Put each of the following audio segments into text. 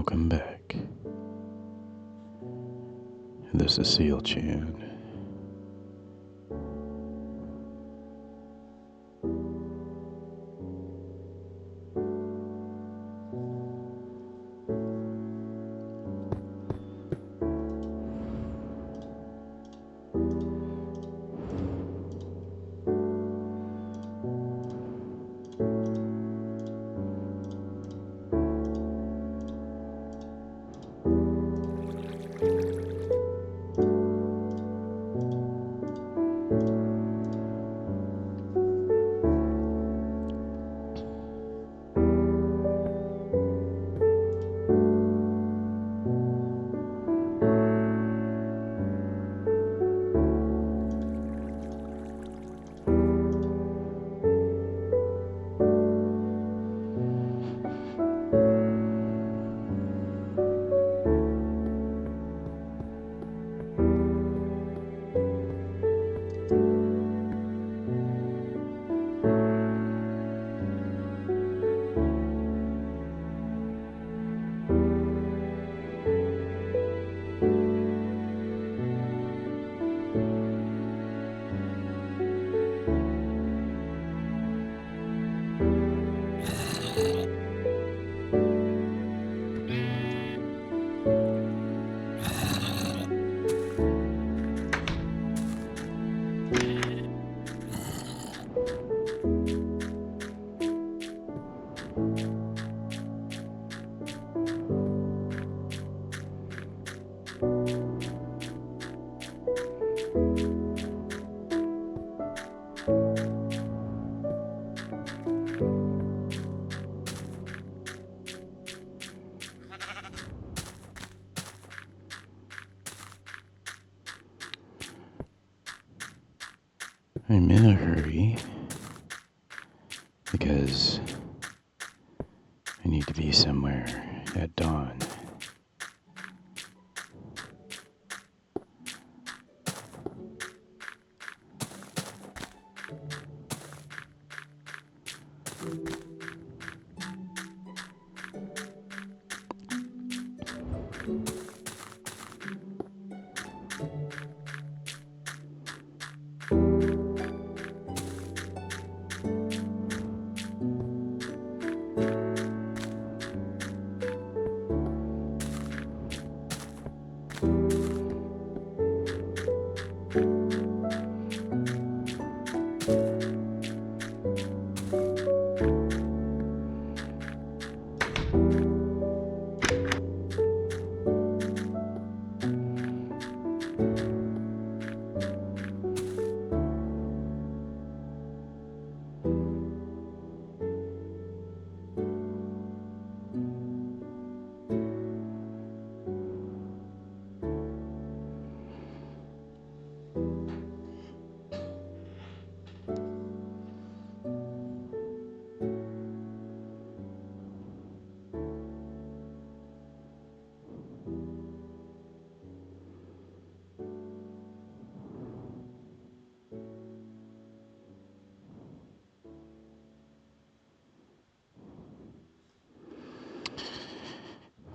welcome back. This is Sealchan. I'm in a hurry because I need to be somewhere at dawn.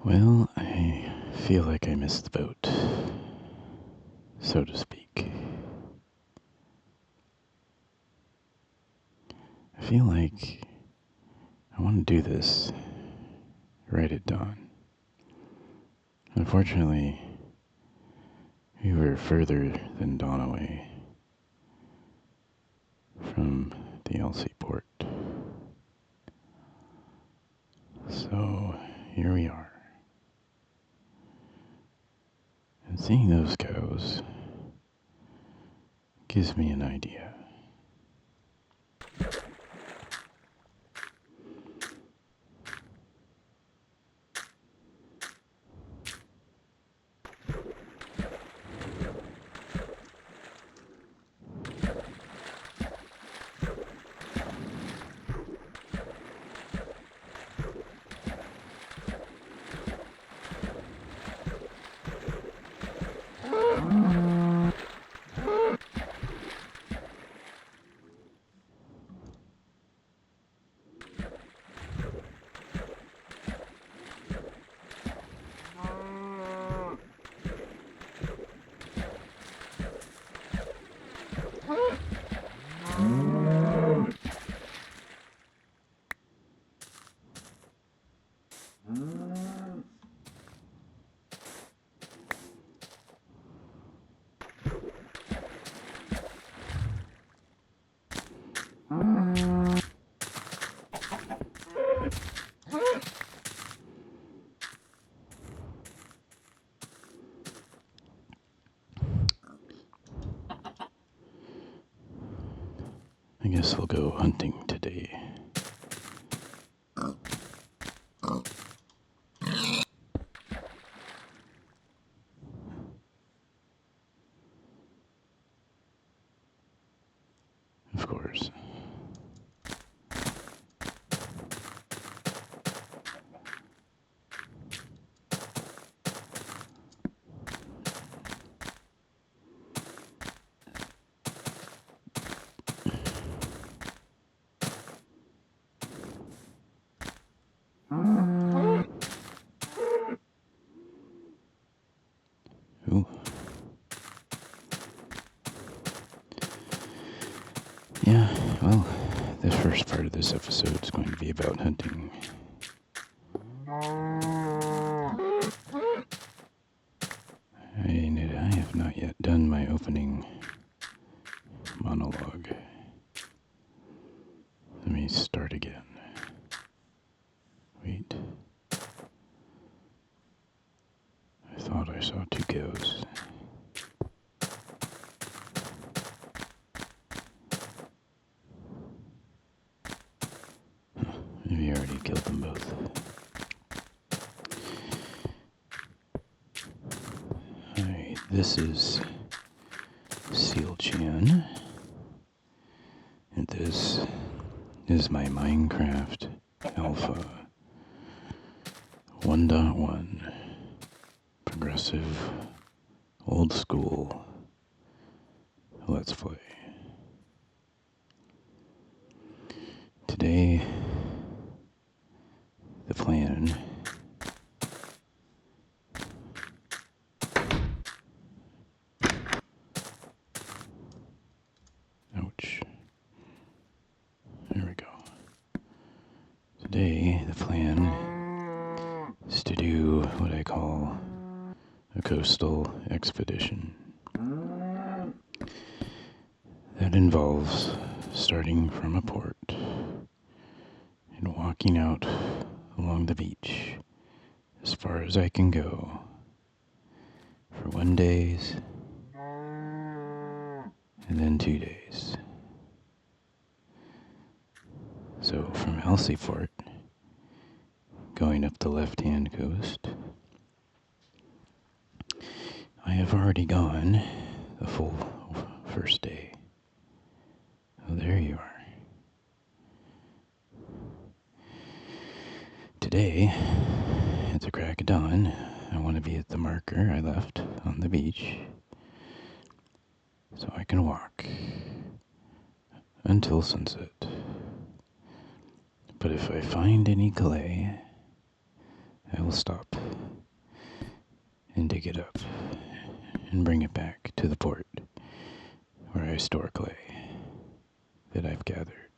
Well, I feel like I missed the boat, so to speak. I feel like I want to do this right at dawn. Unfortunately, we were further than dawn away from the Alsea port. So, here we are. And seeing those cows gives me an idea. I guess I'll go hunting today. Of course. Ooh. Yeah, well, the first part of this episode is going to be about hunting. I have not yet done my opening monologue. Let me start again. Wait. I thought I saw two cows. Maybe I already killed them both. Alright, this is Sealchan. And this is my Minecraft Alpha 1.1 progressive old school Let's Play. Today, the plan ouch. There we go. Today, the plan is to do what I call a coastal expedition. That involves starting from a port and walking out along the beach as far as I can go for 1 day and then 2 days. So from Alsea Fort, going up the left-hand coast, I have already gone the full first day. Oh, there you are. Today, at the crack of dawn, I want to be at the marker I left on the beach so I can walk until sunset. But if I find any clay, I will stop and dig it up and bring it back to the port where I store clay that I've gathered.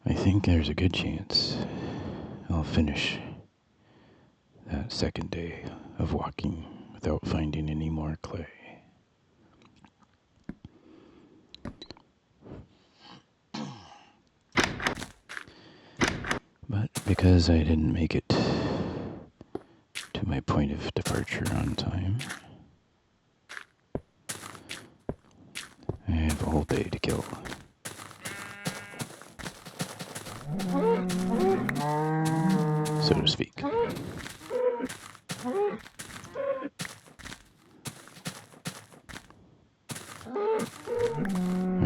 I think there's a good chance I'll finish that second day of walking without finding any more clay. But because I didn't make it to my point of departure on time, I have all day to kill. So to speak. I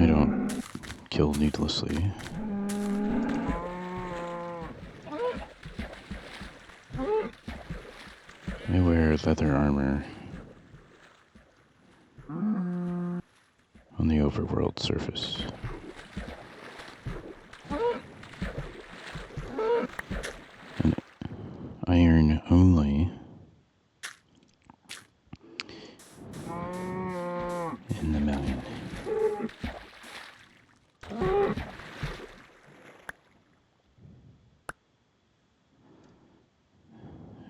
don't kill needlessly. I wear leather armor on the overworld surface. And iron only in the mine.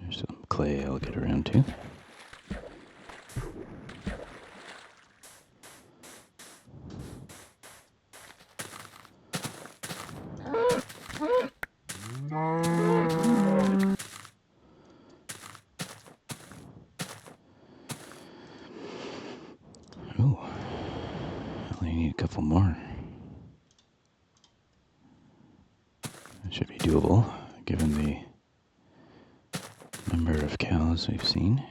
There's some clay I'll get around to. Oh, definitely need a couple more. That should be doable, given the number of cows we've seen.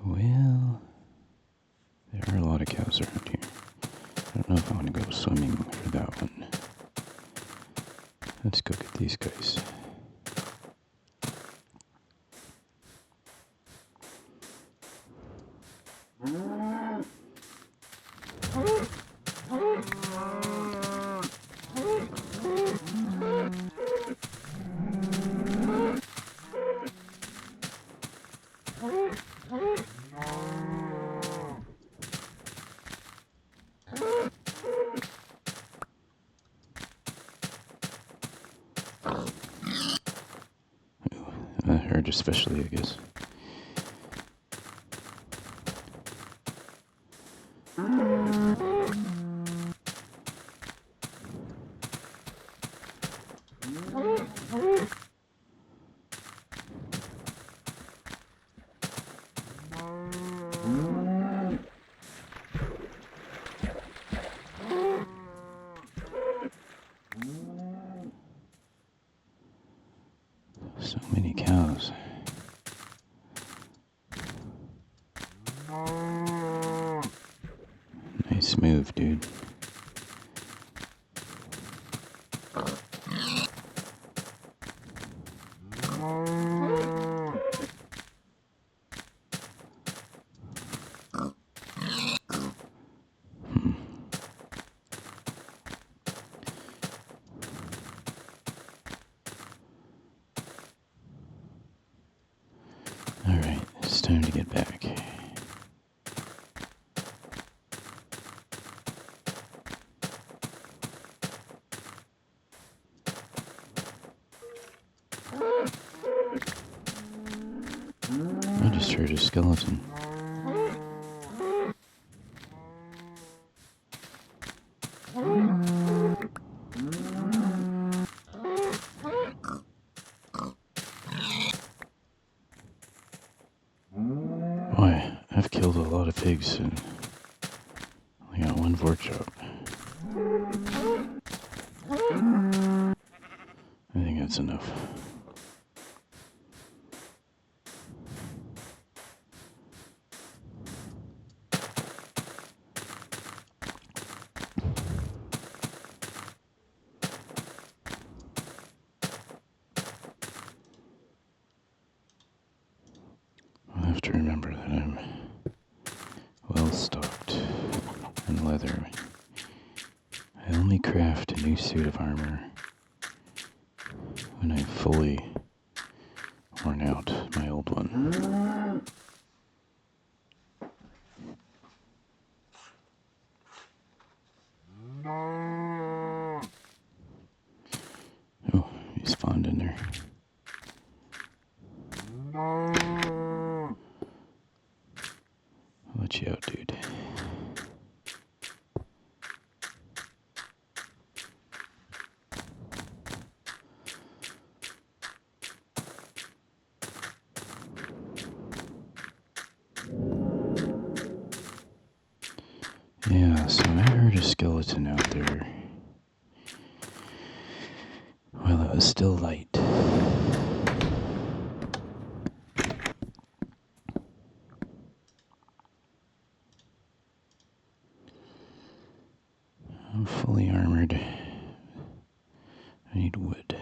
Well, there are a lot of cows around here. I don't know if I want to go swimming for that one. Let's go get these guys. Herd especially, I guess. So many cows. Nice move, dude. Alright, it's time to get back. I just heard a skeleton. Boy, I've killed a lot of pigs and only got one pork chop. I think that's enough. I'll have to remember that I'm well stocked in leather. I only craft a new suit of armor when I've fully worn out my old one. Oh, he spawned in there. I'll let you out, dude. Yeah, so I heard a skeleton out there while it was still light. I'm fully armored. I need wood.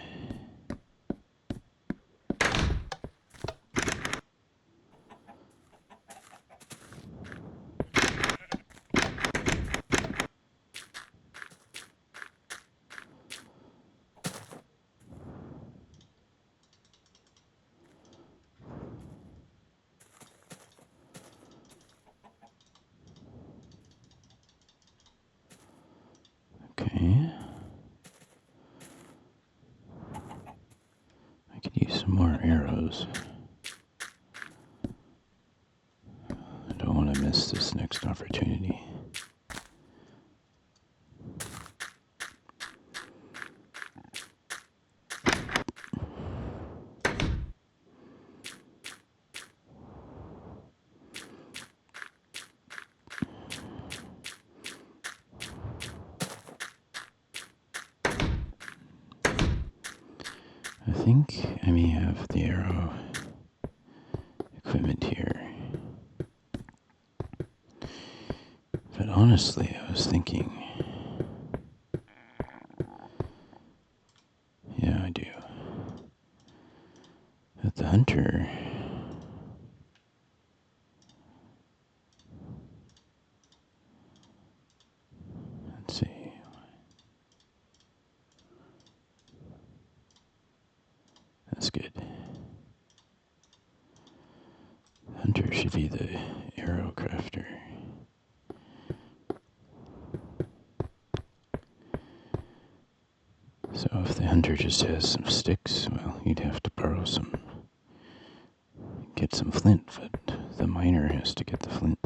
Okay. I could use some more arrows. I don't want to miss this next opportunity. I think I may have the arrow equipment here. But honestly, I was thinking, yeah, I do, that the hunter, let's see, that's good. Hunter should be the arrow crafter. So if the hunter just has some sticks, well, you'd have to borrow some, get some flint, but the miner has to get the flint.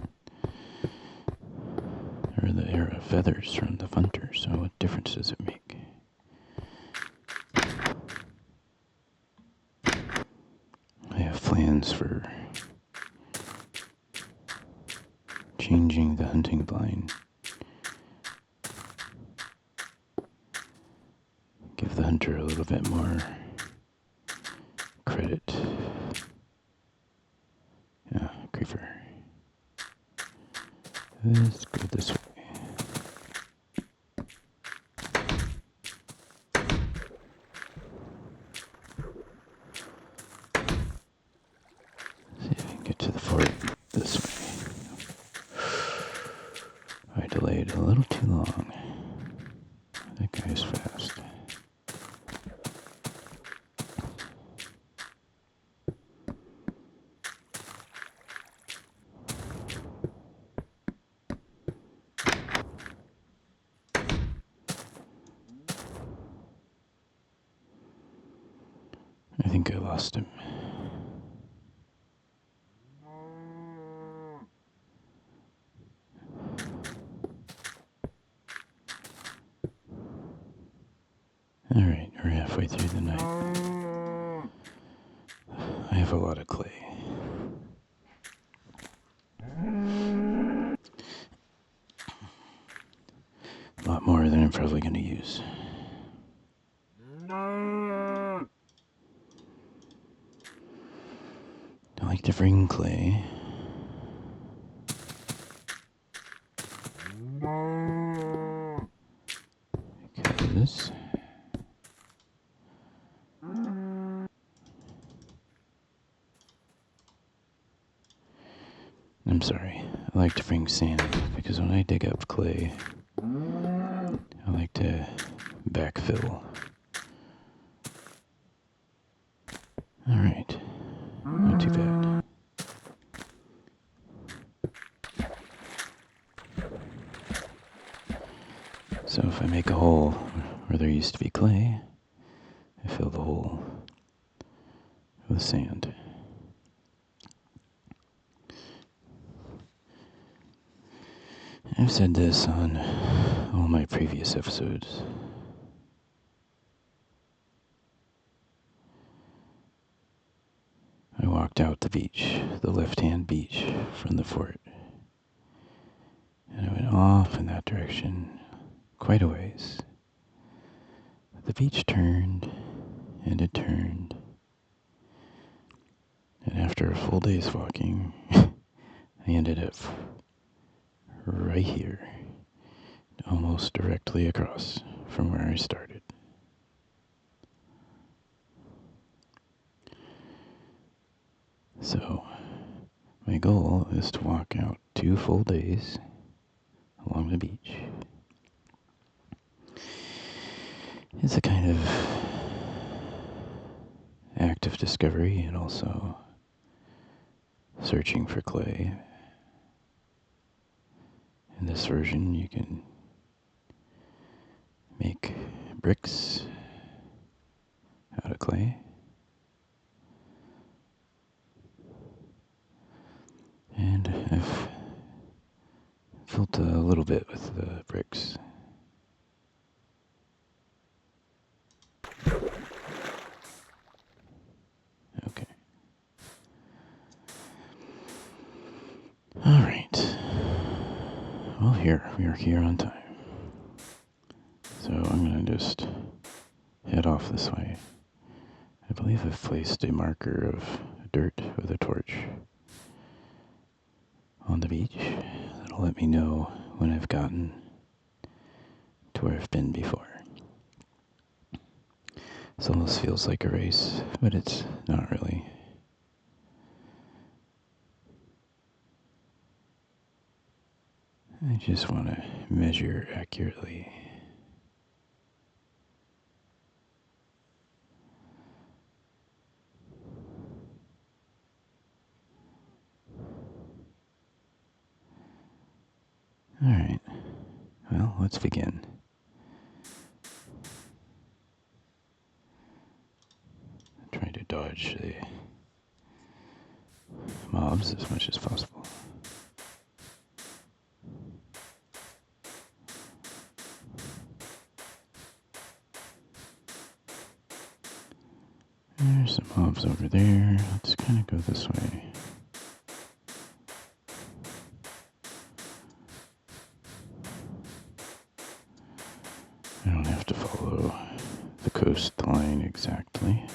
Or the arrow feathers from the hunter, so what difference does it make? I have plans for changing the hunting blind. Give the hunter a little bit more credit. Yeah, creeper. Let's go this way. See if I can get to the fort this way. I delayed a little too long. That guy's fast. I think I lost him. Alright, we're halfway through the night. I have a lot of clay. A lot more than I'm probably going to use. I like to bring clay. Because I'm sorry, I like to bring sand because when I dig up clay, I like to backfill. Alright, not too bad. So if I make a hole where there used to be clay, I fill the hole with sand. I've said this on all my previous episodes. I walked out the beach, the left-hand beach from the fort, and I went off in that direction quite a ways. The beach turned, and it turned, and after a full day's walking, I ended up right here, almost directly across from where I started. So, my goal is to walk out 2 full days along the beach. It's a kind of act of discovery and also searching for clay. In this version, you can make bricks out of clay. And I've filled a little bit with the bricks. Okay. Alright. Well, we are here on time. So I'm going to just head off this way I believe I've placed a marker of dirt with a torch on the beach. That'll let me know when I've gotten to where I've been before. This almost feels like a race, but it's not really. I just want to measure accurately. All right, well, let's begin. Try to dodge the mobs as much as possible. There's some mobs over there. Let's kind of go this way. I don't have to follow the coastline exactly.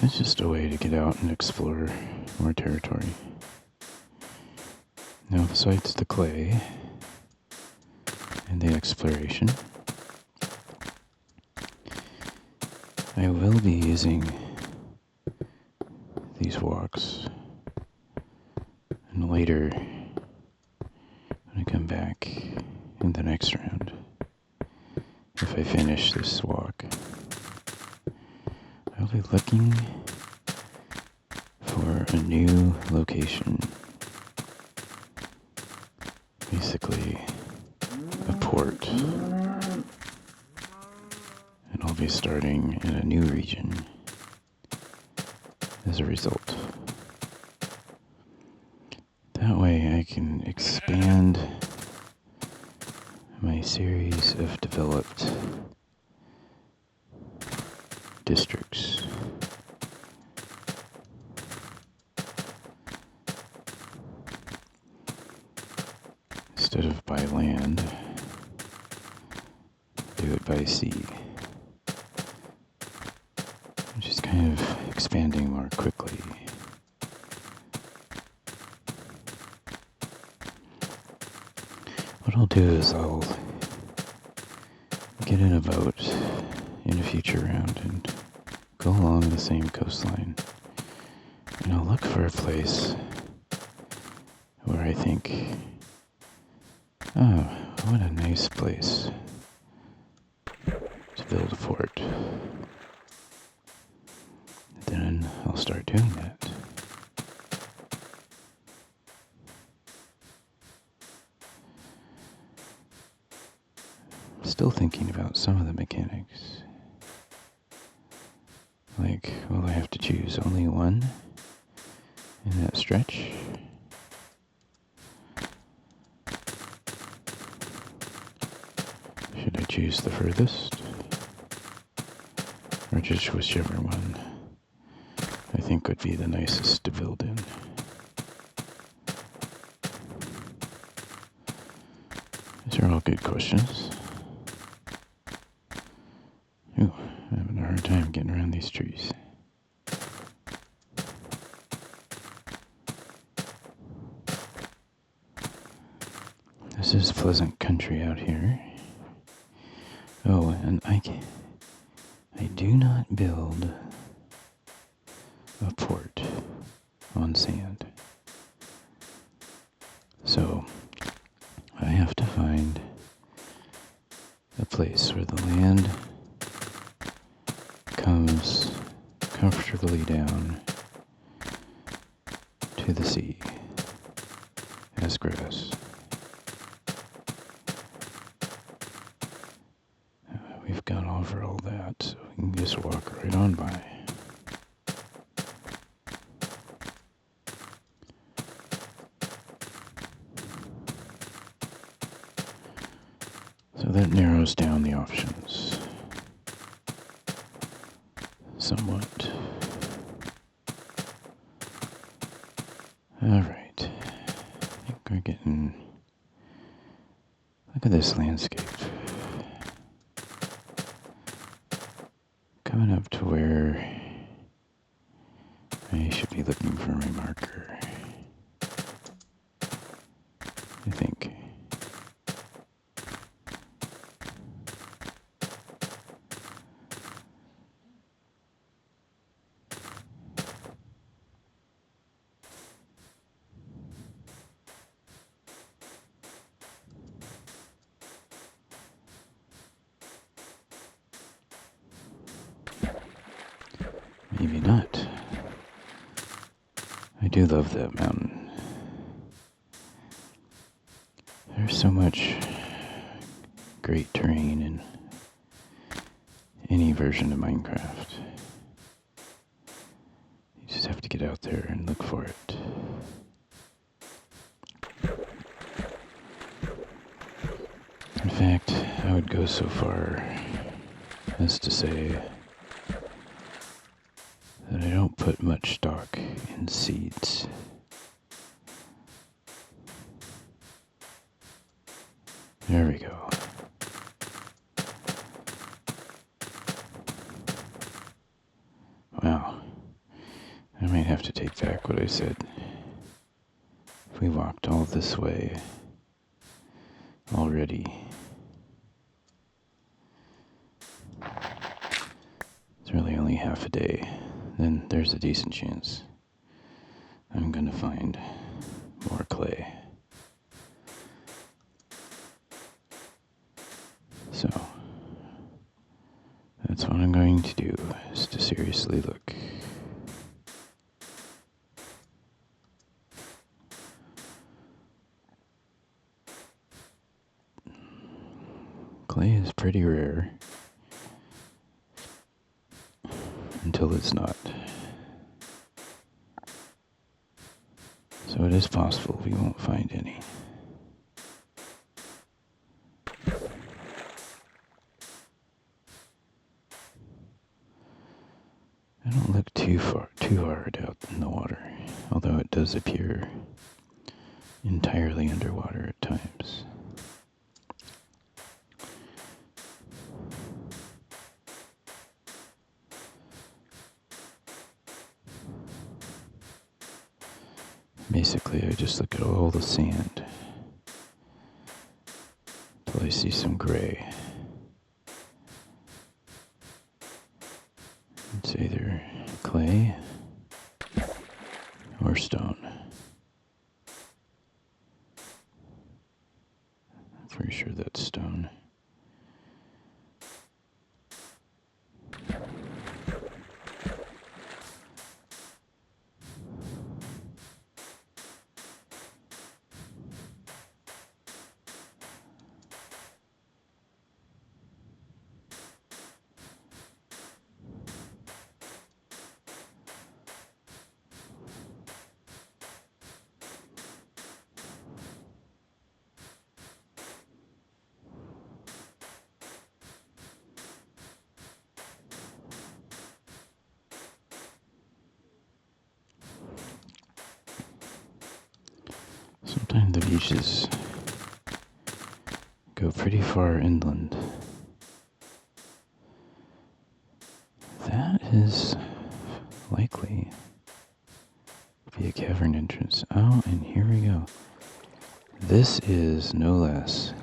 It's just a way to get out and explore more territory. Now, besides the clay and the exploration, I will be using these walks, and later, when I come back in the next round, if I finish this walk, I'll be looking for a new location. Basically, a port. And I'll be starting in a new region as a result. That way I can expand my series of developed districts. Instead of by land, do it by sea. Which is kind of expanding more quickly. What I'll do is I'll get in a boat in a future round and go along the same coastline. And I'll look for a place where I think, oh, what a nice place to build a fort. Then I'll start doing that. Still thinking about some of the mechanics. Like, will I have to choose only one in that stretch? Should I choose the furthest? Or just whichever one I think would be the nicest to build in? These are all good questions. Ooh, I'm having a hard time getting around these trees. This is pleasant country out here. Oh, and I do not build a port on sand. So, I have to find a place where the land comes comfortably down to the sea as grass. We've gone over all that, so we can just walk right on by. So that narrows down the options somewhat. Alright, I think we're getting Look at this landscape. Coming up to where I should be looking for my marker, I think. Maybe not. I do love that mountain. There's so much great terrain in any version of Minecraft. You just have to get out there and look for it. In fact, I would go so far as to say that I don't put much stock in seeds. There we go. Wow. I might have to take back what I said. If we walked all this way already, it's really only half a day. Then there's a decent chance I'm gonna find more clay. So, that's what I'm going to do, is to seriously look. Clay is pretty rare until it's not. So it is possible we won't find any. I don't look too hard out in the water, although it does appear entirely underwater at times. Basically, I just look at all the sand until I see some gray. It's either clay or stone. I'm pretty sure that's stone. Sometimes the beaches go pretty far inland. That is likely to be a cavern entrance. Oh, and here we go. This is no less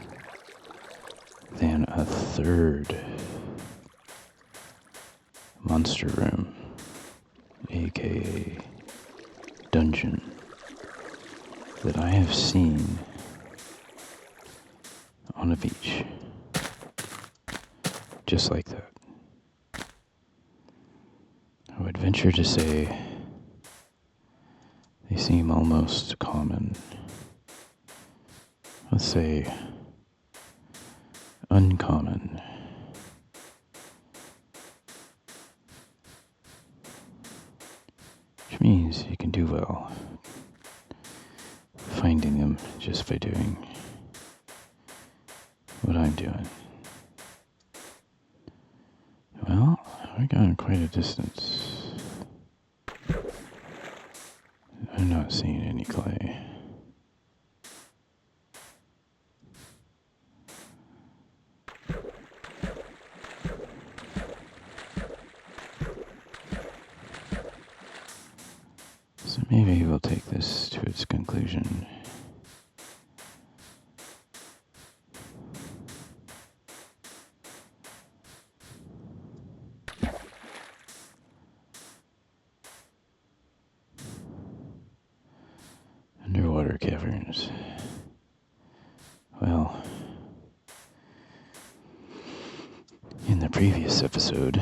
than a third monster room, aka dungeon, that I have seen on a beach. Just like that. I would venture to say they seem almost common. Let's say uncommon. Which means you can do well finding them just by doing what I'm doing. Well, I've gone quite a distance. I'm not seeing any clay. maybe we'll take this to its conclusion. Underwater caverns. Well, in the previous episode,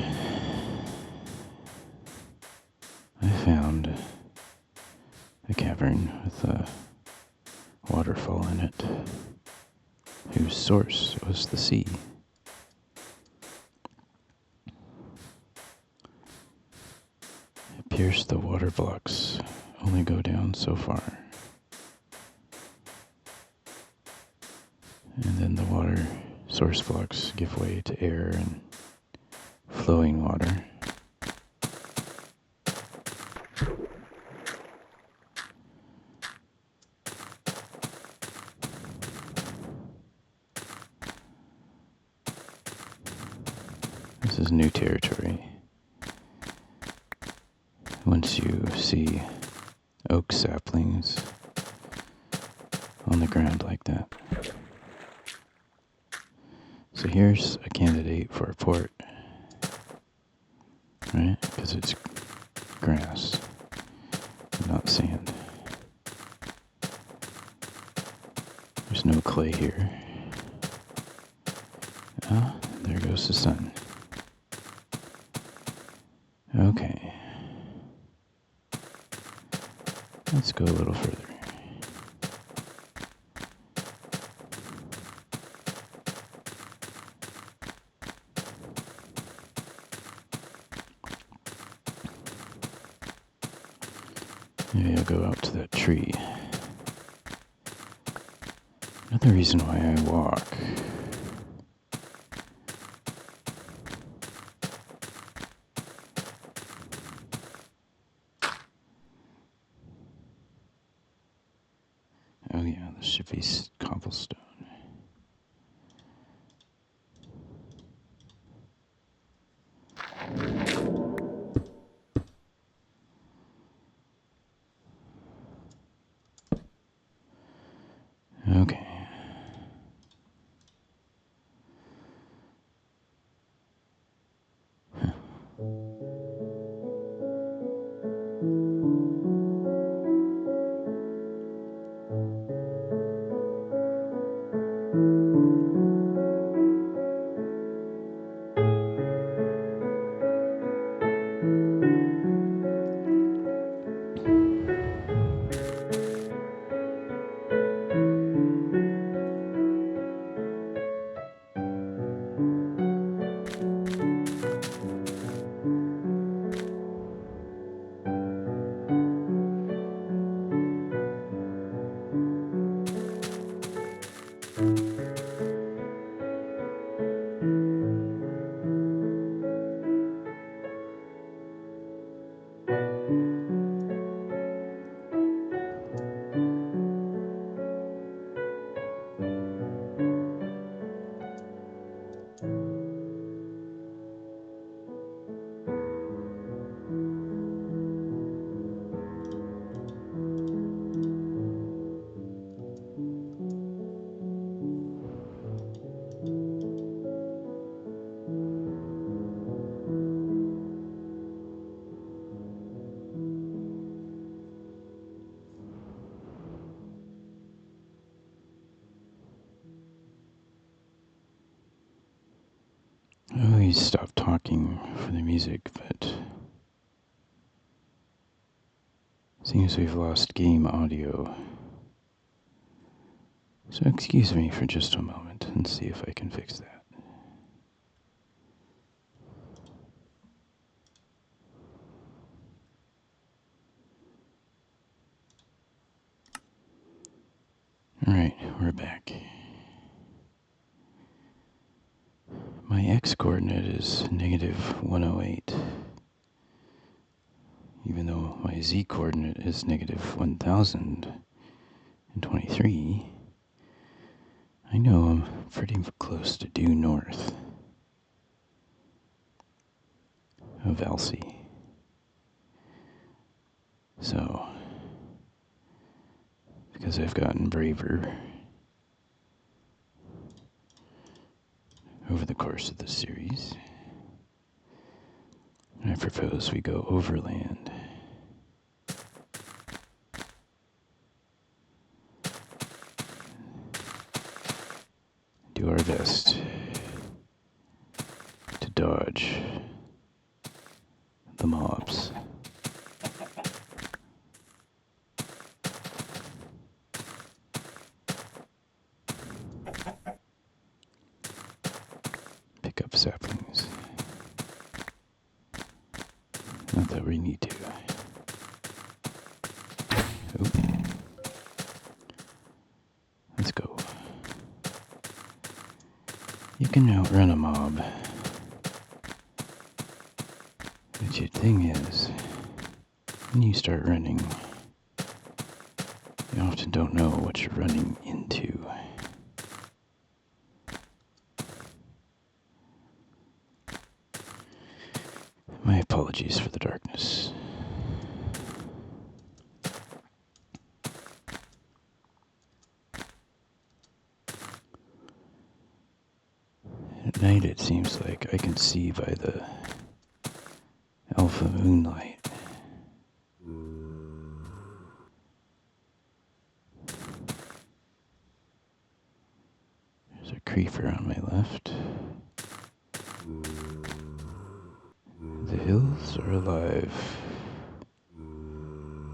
I found a cavern with a waterfall in it, whose source was the sea. It appears the water blocks only go down so far. And then the water source blocks give way to air and flowing water. This is new territory. Once you see oak saplings on the ground like that. So here's a candidate for a port, right? Because it's grass, not sand. There's no clay here. Ah, there goes the sun. Okay. Let's go a little further. Maybe I'll go out to that tree. Another reason why I walk oh yeah, this should be cobblestone. Okay. Oh, he stopped talking for the music, but seems we've lost game audio. So excuse me for just a moment and see if I can fix that. Alright, we're back. My x-coordinate is -108, even though my z-coordinate is -1023. I know I'm pretty close to due north of Alsea. So, because I've gotten braver over the course of the series. I propose we go overland. Do our best to dodge the mobs. Pick up saplings. Not that we need to. Oop. Let's go. You can outrun a mob. But your thing is, when you start running, you often don't know what you're running into. My apologies for the darkness. At night it seems like I can see by the alpha moonlight. There's a creeper on my left. The hills are alive.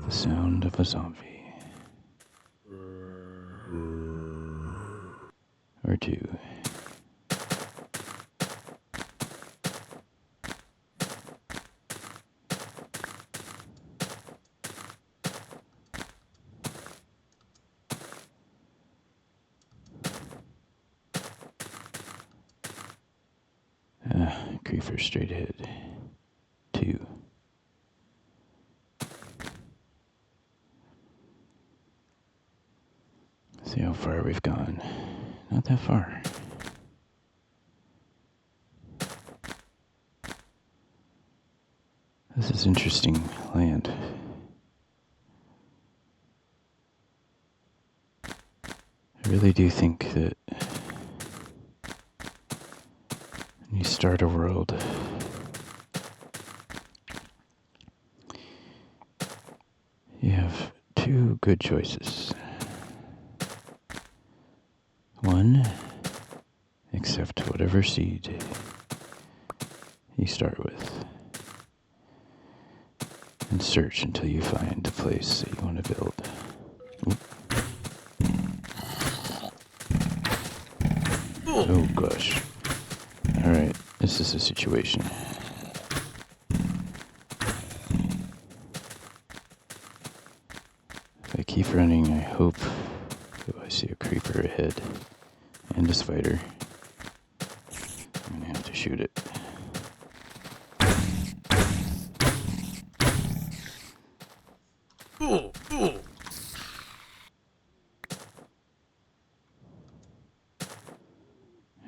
The sound of a zombie. Or two. Creeper straight ahead. Two. See how far we've gone. Not that far. This is interesting land. I really do think that when you start a world, you have two good choices. One, accept whatever seed you start with and search until you find the place that you want to build. Oh gosh. Alright, this is a situation. If I keep running, I hope... Oh, I see a creeper ahead. And a spider. I'm gonna have to shoot it. I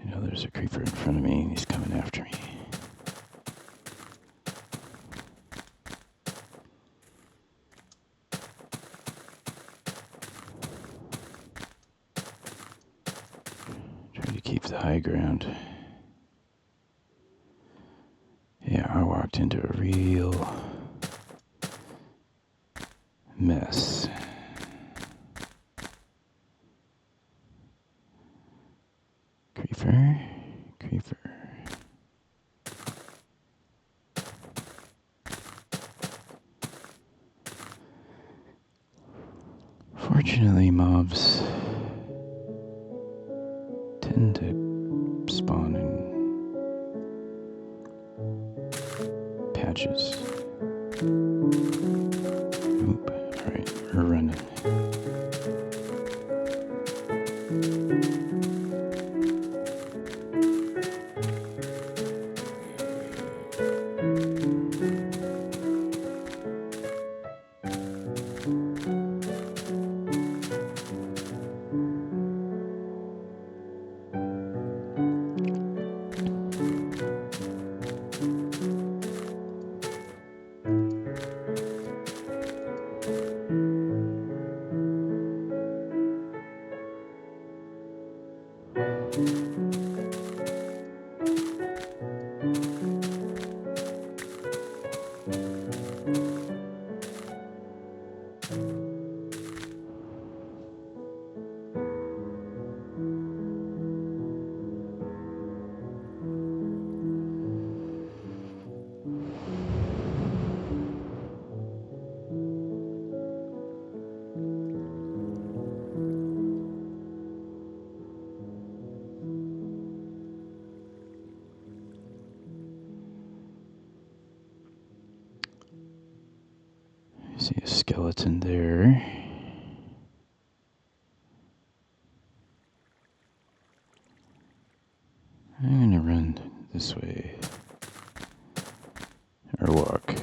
know there's a creeper in front of me and he's coming after me. Try to keep the high ground. Yeah, I walked into a real mess. Creeper. Fortunately, mobs tend to spawn in patches. Oop, alright, we're running. See a skeleton there. I'm gonna run this way. Or walk.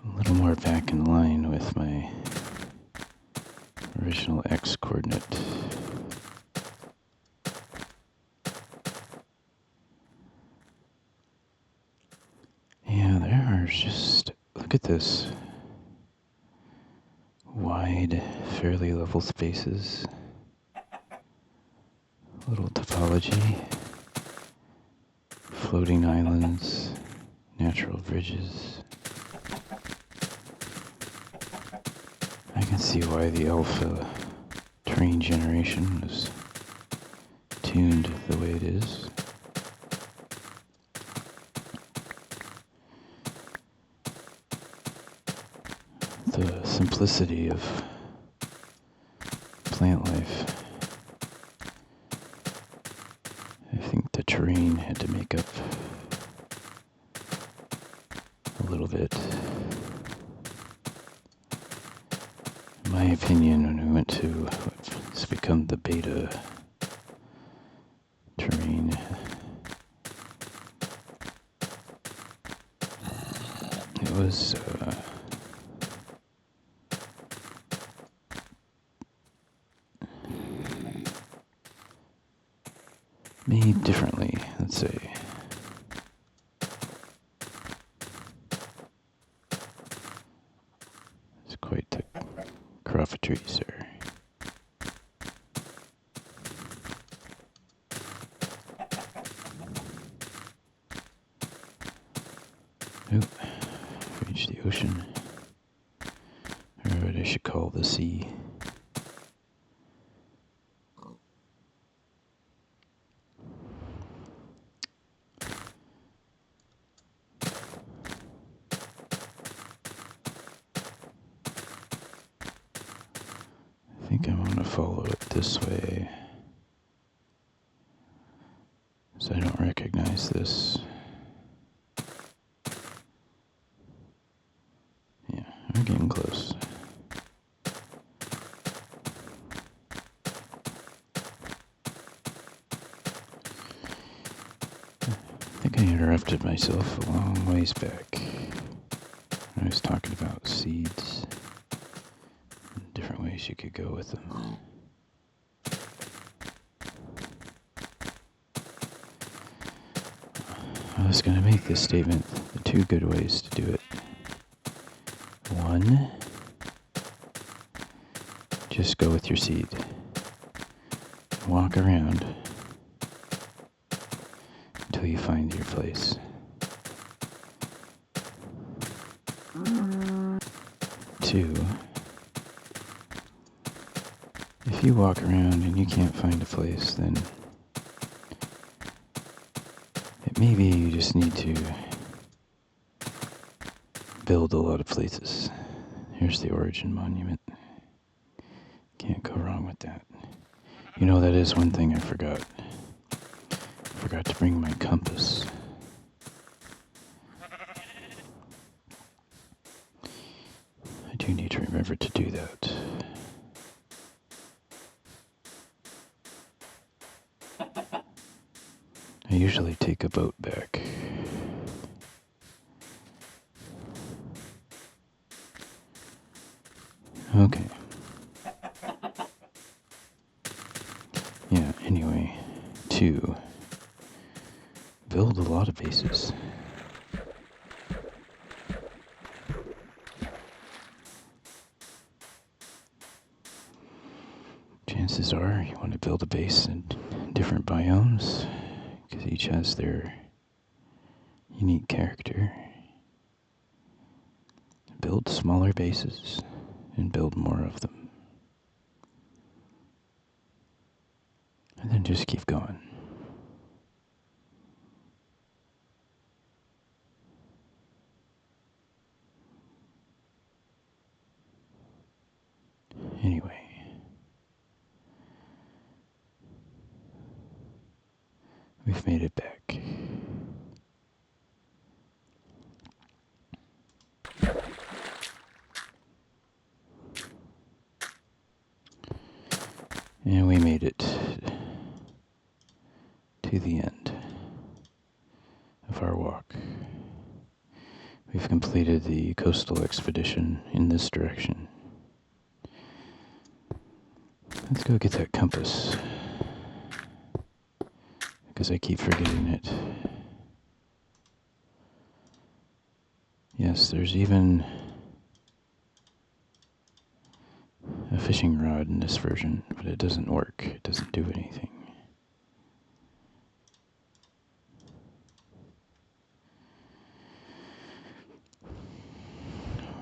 A little more back in line with my original X coordinate. Yeah, there are just, look at this. Wide, fairly level spaces. Little topology. Floating islands. Natural bridges. I can see why the alpha terrain generation was tuned the way it is. The simplicity of plant life. I think the terrain had to make up a little bit. In my opinion, when we went to what's become the beta terrain, it was made differently, let's say. It's quite the croffery, sir. Oh, reached the ocean. Or what I should call the sea. I think I want to follow it this way, so I don't recognize this. Yeah, we're getting close. I think I interrupted myself a long ways back. I was talking about seeds. Different ways you could go with them. I was going to make this statement, the two good ways to do it. One, just go with your seed. Walk around until you find your place. Two, if you walk around and you can't find a place, then maybe you just need to build a lot of places. Here's the origin monument. Can't go wrong with that. You know, that is one thing I forgot. I forgot to bring my compass. I do need to remember to do that. I usually take a boat back. Okay. Anyway, 2, build a lot of bases. Chances are you want to build a base in different biomes, because each has their unique character. Build smaller bases and build more of them. And then just keep going. Anyway, we've made it back. And we made it to the end of our walk. We've completed the coastal expedition in this direction. Let's go get that compass, because I keep forgetting it. Yes, there's even a fishing rod in this version, but it doesn't work. It doesn't do anything.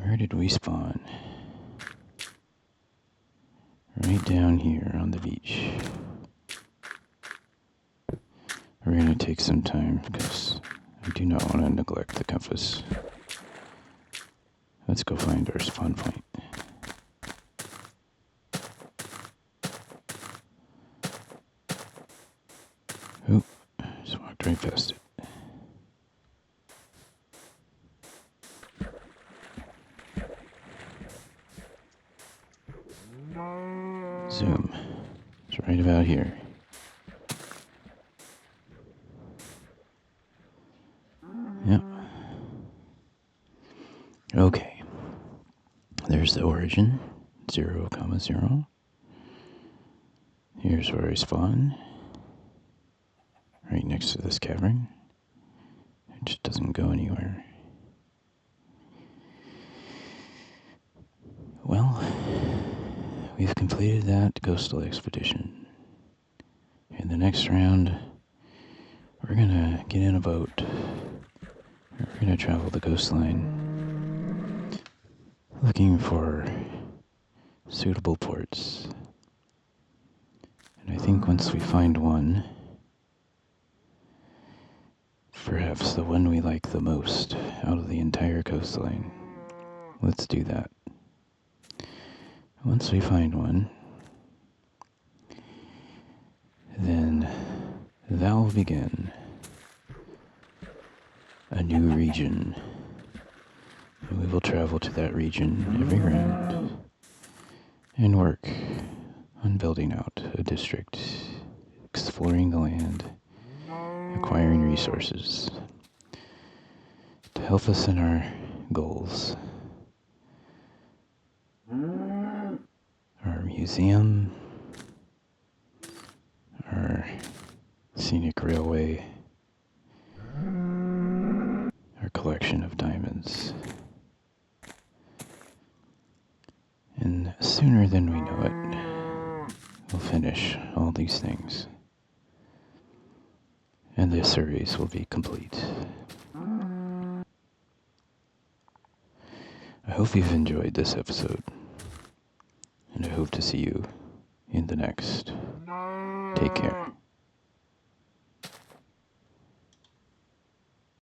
Where did we spawn? Right down here on the beach. We're going to take some time because I do not want to neglect the compass. Let's go find our spawn point. Oop, just walked right past it. Zoom. It's right about here. Yep. Okay. There's the origin. 0, 0. Here's where I spawn. Right next to this cavern. It just doesn't go anywhere. Well, we've completed that coastal expedition. In the next round, we're gonna get in a boat. We're gonna travel the coastline, looking for suitable ports. And I think once we find one, perhaps the one we like the most out of the entire coastline, let's do that. Once we find one, then that will begin a new region. And we will travel to that region every round and work on building out a district, exploring the land, acquiring resources to help us in our goals. Our museum, our scenic railway, our collection of diamonds. And sooner than we know it, we'll finish all these things. And the series will be complete. I hope you've enjoyed this episode. And I hope to see you in the next. Take care.